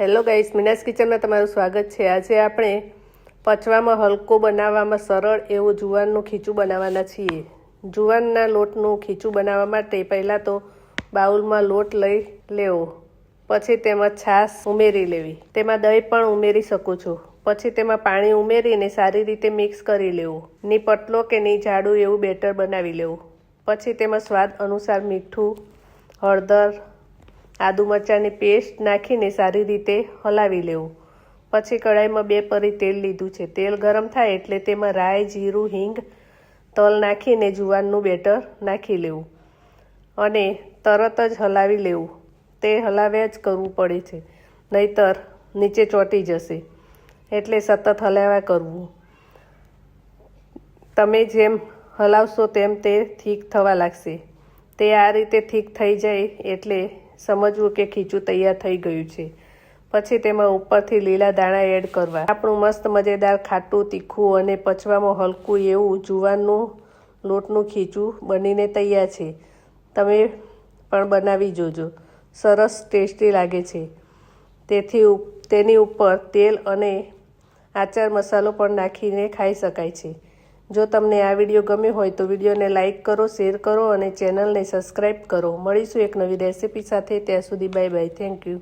Hello guys, Meena's કિચનમાં તમારું સ્વાગત છે। આજે આપણે પચવામાં હલકો બનાવવામાં સરળ એવું જુવારનું ખીચું બનાવવાના છીએ। જુવારના લોટનું ખીચું બનાવવા માટે પહેલાં તો બાઉલમાં લોટ લઈ લેવો, પછી તેમાં છાશ ઉમેરી લેવી, તેમાં દહીં પણ ઉમેરી શકો છો। પછી તેમાં પાણી ઉમેરીને સારી રીતે મિક્સ કરી લેવું। ની પતલો કે ની જાડું એવું બેટર બનાવી લેવું। પછી તેમાં સ્વાદ અનુસાર મીઠું, હળદર, આદુ મરચાંની પેસ્ટ નાખીને સારી રીતે હલાવી લેવું। પછી કઢાઈમાં 2 પરી તેલ લીધું છે। તેલ ગરમ થાય એટલે તેમાં રાઈ, જીરું, હિંગ, તલ નાખીને જુવારનું બેટર નાખી લેવું અને તરત જ હલાવી લેવું। તે હલાવ્યા જ કરવું પડે છે, નહીંતર નીચે ચોંટી જશે, એટલે સતત હલાવ્યા કરવું। તમે જેમ હલાવશો તેમ તે થીક થવા લાગશે। તે આ રીતે થીક થઈ જાય એટલે સમજવું કે ખીચું તૈયાર થઈ ગયું છે। પછી તેમાં ઉપરથી લીલા દાણા એડ કરવા। આપણું મસ્ત મજેદાર ખાટું, તીખું અને પચવામાં હલકું એવું જુવારનું લોટનું ખીચું બનીને તૈયાર છે। તમે પણ બનાવી જોજો, સરસ ટેસ્ટી લાગે છે। તેની ઉપર તેલ અને આચાર મસાલો પણ નાખીને ખાઈ શકાય છે। જો તમને આ વિડીયો ગમ્યો હોય તો વિડીયોને લાઇક કરો, શેર કરો અને ચેનલને સબસ્ક્રાઈબ કરો। મળીશું એક નવી રેસીપી સાથે। ત્યાં સુધી બાય બાય, થેન્ક યુ।